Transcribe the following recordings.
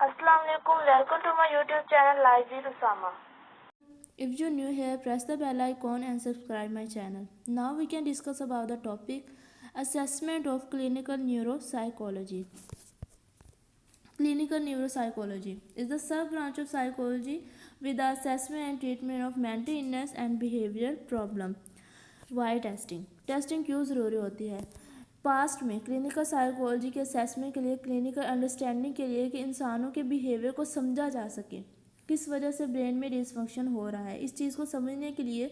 Assalamualaikum. Welcome to my YouTube channel Live Usama. If you're new here, press the bell icon and subscribe my channel. Now we can discuss about the topic assessment of clinical neuropsychology. Clinical neuropsychology is the sub-branch of psychology with the assessment and treatment of mental illness and behavioral problem. Why testing? Testing क्यों ज़रूरी होती है? Past में clinical psychology के assessment के लिए, clinical understanding के लिए कि इंसानों के बिहेवियर को समझा जा सके, किस वजह से ब्रेन में डिसफंक्शन हो रहा है, इस चीज़ को समझने के लिए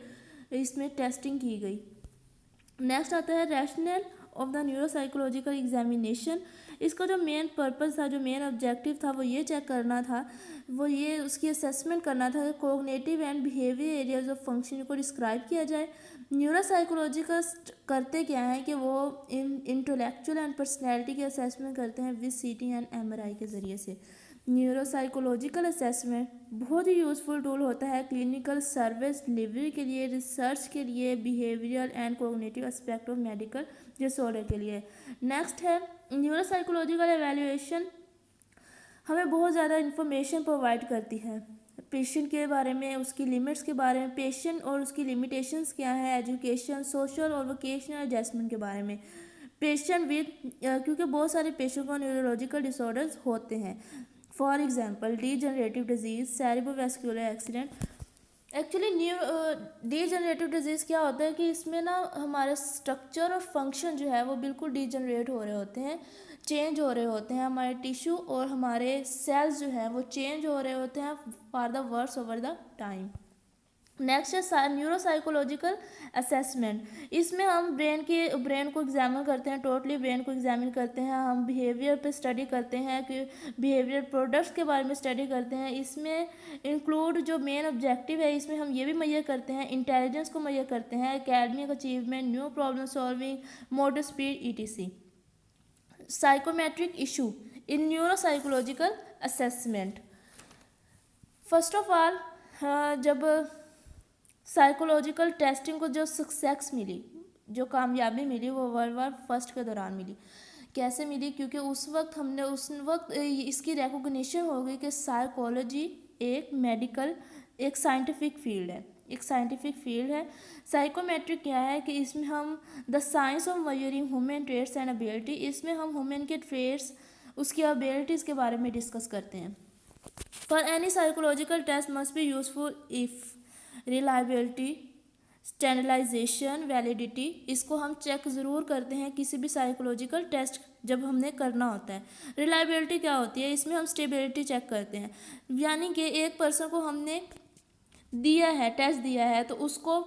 इसमें टेस्टिंग की गई। नेक्स्ट आता है rational of the neuropsychological examination. इसका जो मेन पर्पस था, जो मेन ऑब्जेक्टिव था, वो ये चेक करना था, वो ये उसकी असेसमेंट करना था कि cognitive and behaviour areas of function को डिस्क्राइब किया जाए। न्यूरोसाइकोलॉजिस्ट करते क्या है कि वो इंटेलेक्चुअल एंड पर्सनैलिटी की असेसमेंट करते हैं विद सीटी एंड एमआरआई के ज़रिए से। न्यूरोसाइकोलॉजिकल असेसमेंट बहुत ही यूज़फुल टूल होता है क्लिनिकल सर्विस डिलीवरी के लिए, रिसर्च के लिए, behavioural and cognitive aspect of medical disorder के लिए। नेक्स्ट है न्यूरोसाइकोलॉजिकल एवेल्यूएशन। हमें बहुत ज़्यादा इन्फॉर्मेशन प्रोवाइड करती है पेशेंट के बारे में, उसकी लिमिट्स के बारे में, पेशेंट और उसकी लिमिटेशंस क्या है, एजुकेशन, सोशल और वोकेशनल एडजस्टमेंट के बारे में। पेशेंट विद क्योंकि बहुत सारे पेशेंट को न्यूरोलॉजिकल डिसऑर्डर्स होते हैं। For example degenerative disease, cerebrovascular accident. Actually degenerative disease क्या होता है कि इसमें ना हमारे स्ट्रक्चर और फंक्शन जो है वो बिल्कुल डीजनरेट हो रहे होते हैं, चेंज हो रहे होते हैं। हमारे टिश्यू और हमारे सेल्स जो है वो चेंज हो रहे होते हैं for the worse over the time. Next है न्यूरोसाइकोलॉजिकल असेसमेंट। इसमें हम ब्रेन को एग्जामिन करते हैं, टोटली ब्रेन को एग्जामिन करते हैं। हम बिहेवियर पे स्टडी करते हैं कि बिहेवियर प्रोडक्ट्स के बारे में स्टडी करते हैं। इसमें इंक्लूड जो मेन ऑब्जेक्टिव है, इसमें हम ये भी मेजर करते हैं, इंटेलिजेंस को मेजर करते हैं, academic achievement, new problem solving, motor speed ETC। Psychometric issue in neuropsychological assessment. First of all जब साइकोलॉजिकल टेस्टिंग को जो सक्सेस मिली, जो कामयाबी मिली, वो वर्ल्ड वार फर्स्ट के दौरान मिली। कैसे मिली? क्योंकि उस वक्त इसकी रिकॉग्निशन हो गई कि साइकोलॉजी एक साइंटिफिक फील्ड है, एक साइंटिफिक फील्ड है। साइकोमेट्रिक क्या है कि इसमें हम the science of measuring human traits and ability, इसमें हम ह्यूमन के ट्रेट्स, उसकी एबिलिटीज़ के बारे में डिस्कस करते हैं। For any psychological test must be useful if reliability, standardization, validity, इसको हम चेक ज़रूर करते हैं किसी भी साइकोलॉजिकल टेस्ट जब हमने करना होता है। रिलायबिलिटी क्या होती है? इसमें हम स्टेबिलिटी चेक करते हैं, यानी कि एक पर्सन को हमने दिया है, टेस्ट दिया है, तो उसको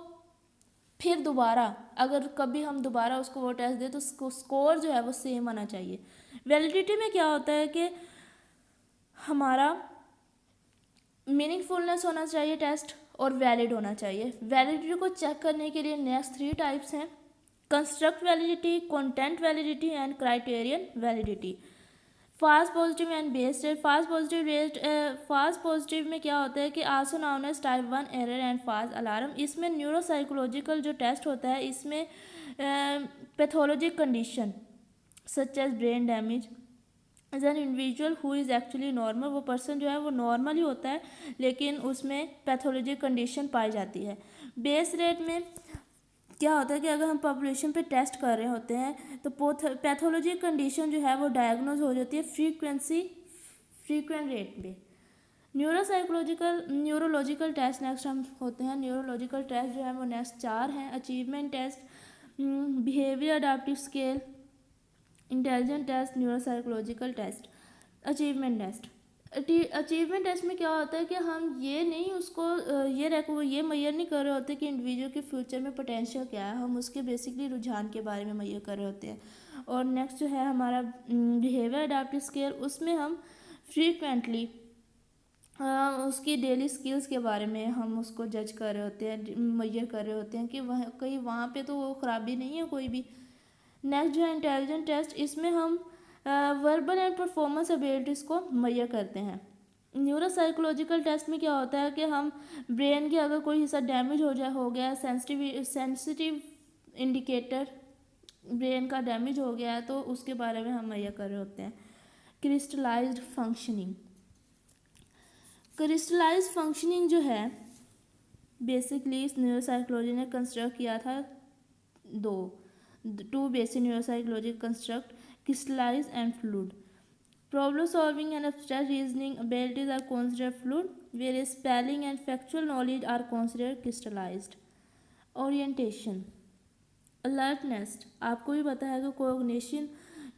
फिर दोबारा अगर कभी हम दोबारा उसको वो टेस्ट दें तो उसको स्कोर जो है वो सेम आना चाहिए। वैलिडिटी में क्या होता है कि हमारा मीनिंगफुलनेस होना चाहिए टेस्ट और वैलिड होना चाहिए। वैलिडिटी को चेक करने के लिए नेक्स्ट 3 टाइप्स हैं: construct validity, content validity and criterion validity. Fast positive and based. Fast positive में क्या होता है कि also known as type 1 error and fast alarm. इसमें न्यूरोसाइकोलॉजिकल जो टेस्ट होता है, इसमें pathologic condition such as brain damage as an individual who is actually normal, वो पर्सन जो है वो नॉर्मल ही होता है लेकिन उसमें पैथोलॉजिक कंडीशन पाई जाती है। बेस रेट में क्या होता है कि अगर हम पॉपुलेशन पे टेस्ट कर रहे होते हैं तो पैथोलॉजिक कंडीशन जो है वो डायग्नोज हो जाती है फ्रीक्वेंट रेट पे। न्यूरोलॉजिकल टेस्ट नेक्स्ट हम होते हैं। न्यूरोलॉजिकल टेस्ट जो है वो नेक्स्ट 4 हैं: achievement test, behaviour adaptive scale, intelligent test, neuropsychological test. Achievement test में क्या होता है कि हम ये नहीं उसको ये मेजर नहीं कर रहे होते कि इंडिविजुअल के फ्यूचर में पोटेंशियल क्या है, हम उसके बेसिकली रुझान के बारे में मेजर कर रहे होते हैं। और नेक्स्ट जो है हमारा बिहेवियर अडाप्टिव स्केल, उसमें हम फ्रीक्वेंटली उसकी डेली स्किल्स के बारे में हम उसको जज कर रहे होते हैं, मेजर कर रहे होते हैं कि वहाँ पे तो वो ख़राबी नहीं है कोई भी। नेक्स्ट जो है इंटेलिजेंट टेस्ट, इसमें हम वर्बल एंड परफॉर्मेंस एबिलिटीज़ को मेजर करते हैं। न्यूरोसाइकोलॉजिकल टेस्ट में क्या होता है कि हम ब्रेन के अगर कोई हिस्सा डैमेज हो गया, सेंसिटिव इंडिकेटर ब्रेन का डैमेज हो गया है तो उसके बारे में हम मेजर कर रहे होते हैं। क्रिस्टलाइज्ड फंक्शनिंग, क्रिस्टलाइज फंक्शनिंग जो है बेसिकली इस न्यूरोसाइकोलॉजी ने कंस्ट्रक्ट किया था two basic neuropsychology construct crystallize and fluid. Problem solving and abstract reasoning abilities are considered fluid, whereas spelling and factual knowledge are considered crystallized. Orientation, alertness. आपको भी पता है कि कोग्निशन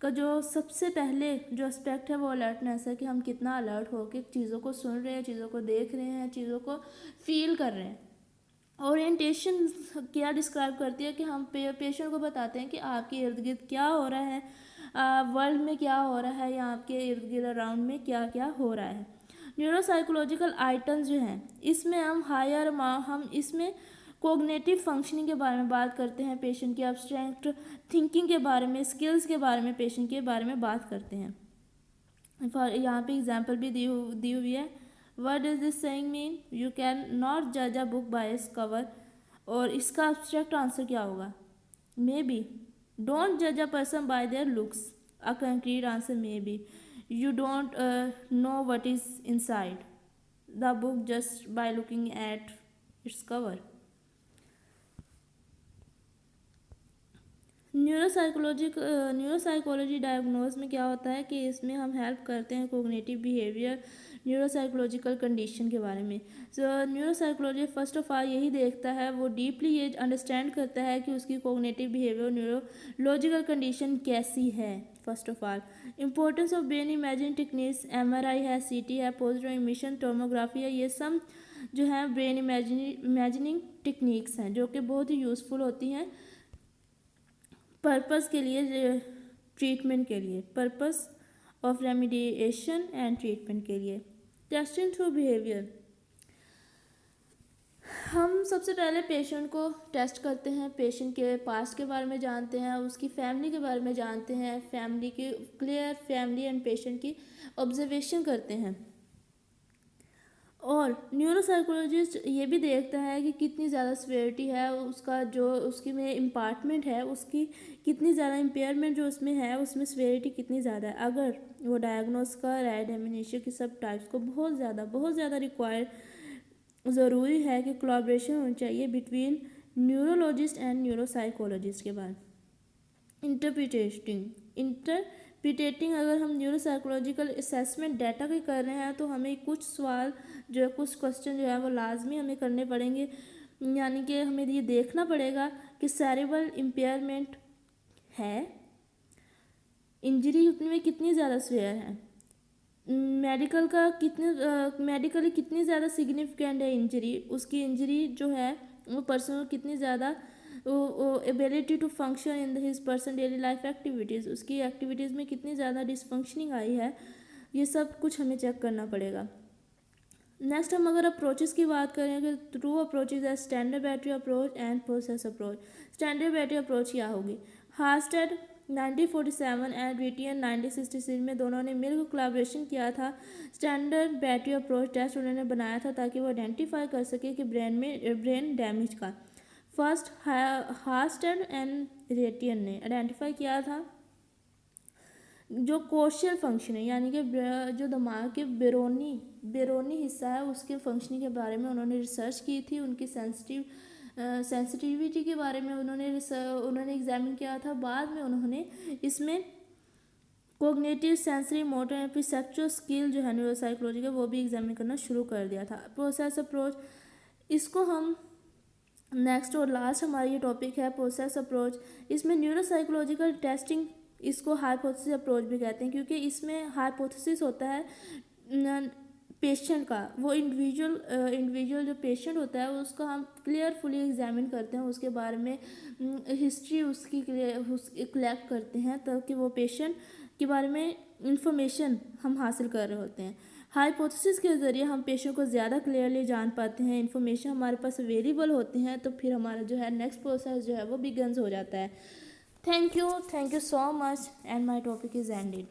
का जो सबसे पहले जो एस्पेक्ट है वो अलर्टनेस है कि हम कितना अलर्ट हो के चीज़ों को सुन रहे हैं, चीज़ों को देख रहे हैं, चीज़ों को फील कर रहे हैं. ओरिएंटेशन क्या डिस्क्राइब करती है कि हम पेशेंट को बताते हैं कि आपके इर्द गिर्द क्या हो रहा है, वर्ल्ड में क्या हो रहा है या आपके इर्द गिर्द अराउंड में क्या क्या हो रहा है. न्यूरोसाइकोलॉजिकल आइटम्स जो हैं इसमें हम इसमें कोग्निटिव फंक्शनिंग के बारे में बात करते हैं, पेशेंट की एब्स्ट्रैक्ट थिंकिंग के बारे में, स्किल्स के बारे में, पेशेंट के बारे में बात करते हैं. यहाँ पे एग्जांपल भी दी हुई है. What does this saying mean? You can not जज a book by its cover. और इसका एब्स्ट्रैक्ट आंसर क्या होगा? Maybe don't judge a person by their looks. A concrete answer may be you don't know what is inside the book just by looking at its cover. Neuropsychology diagnose में क्या होता है कि इसमें हम help करते हैं cognitive behaviour neuropsychological condition के बारे में. न्यूरोसाइकोलॉजी फर्स्ट ऑफ ऑल यही देखता है, वो डीपली ये अंडरस्टैंड करता है कि उसकी कोग्निटिव बिहेवियर न्यूरोलॉजिकल कंडीशन कैसी है. First of all importance of brain imaging techniques, MRI है, CT है, पोस्टर इमिशन टोमोग्राफी है, ये सब जो है ब्रेन इमेजिनिंग टेक्निक्स हैं जो कि बहुत ही यूज़फुल होती हैं पर्पस के लिए, ट्रीटमेंट के लिए, purpose of remediation and treatment के लिए. टेस्टिंग थ्रू बिहेवियर, हम सबसे पहले पेशेंट को टेस्ट करते हैं, पेशेंट के पास्ट के बारे में जानते हैं, उसकी फैमिली के बारे में जानते हैं, फैमिली की क्लियर फैमिली एंड पेशेंट की ऑब्जर्वेशन करते हैं. और न्यूरोसाइकोलॉजिस्ट ये भी देखता है कि कितनी ज़्यादा सीवियरिटी है उसका, जो उसकी में इम्पार्टमेंट है, उसकी कितनी ज़्यादा इम्पेयरमेंट जो उसमें है, उसमें सीवियरिटी कितनी ज़्यादा है. अगर वो डायग्नोस कर रहा है डेमिनेशिया की सब टाइप्स को, बहुत ज़्यादा रिक्वायर ज़रूरी है कि कोलैबोरेशन होनी चाहिए बिटवीन न्यूरोलॉजिस्ट एंड न्यूरोसाइकोलॉजिस्ट के बाद. इंटरप्रिटेटिंग, अगर हम न्यूरोसाइकोलॉजिकल असेसमेंट डाटा के कर रहे हैं तो हमें कुछ सवाल जो है, कुछ क्वेश्चन जो है वो लाजमी हमें करने पड़ेंगे. यानी कि हमें ये देखना पड़ेगा कि सेरेब्रल इम्पेयरमेंट है, इंजरी में कितनी ज़्यादा सीवियर है, मेडिकली कितनी ज़्यादा सिग्निफिकेंट है इंजरी, उसकी इंजरी जो है वो पर्सन कितनी ज़्यादा ability to function in his person daily life activities, उसकी एक्टिविटीज़ में कितनी ज़्यादा डिसफंक्शनिंग आई है, ये सब कुछ हमें चेक करना पड़ेगा. नेक्स्ट हम अगर अप्रोचेस की बात करें कि टू अप्रोचेज है, standard battery approach and process approach. Standard battery approach क्या होगी? हार्स्टेड 1947 एंड रिटियन 1966 में दोनों ने मिलकर कोलैबोरेशन किया था. स्टैंडर्ड बैटरी अप्रोच टेस्ट उन्होंने बनाया था ताकि वो आइडेंटिफाई कर सके कि ब्रेन डैमेज का. फर्स्ट हार्स्टेड एंड रेटियन ने आइडेंटिफाई किया था जो कोशियल फंक्शन है, यानी कि जो दिमाग के बेरोनी हिस्सा है उसके फंक्शनिंग के बारे में उन्होंने रिसर्च की थी. उनकी सेंसिटिविटी के बारे में उन्होंने एग्जामिन किया था. बाद में उन्होंने इसमें cognitive, sensory, motor and perceptual skill जो है न्यूरोसाइकोलॉजी का वो भी एग्जामिन करना शुरू कर दिया था. प्रोसेस अप्रोच, इसको हम नेक्स्ट और लास्ट हमारी ये टॉपिक है प्रोसेस अप्रोच. इसमें न्यूरोसाइकोलॉजिकल टेस्टिंग, इसको हाइपोथेसिस अप्रोच भी कहते हैं क्योंकि इसमें हाइपोथेसिस होता है पेशेंट का, वो इंडिविजुअल जो पेशेंट होता है उसको हम क्लियरफुली एग्जामिन करते हैं, उसके बारे में हिस्ट्री उसकी कलेक्ट करते हैं ताकि वो पेशेंट के बारे में इंफॉर्मेशन हम हासिल कर रहे होते हैं. हाइपोथेसिस के ज़रिए हम पेशेंट को ज़्यादा क्लियरली जान पाते हैं, इन्फॉर्मेशन हमारे पास अवेलेबल होती हैं, तो फिर हमारा जो है नेक्स्ट प्रोसेस जो है वो बिगन्स हो जाता है. Thank you so much, and my topic is ended.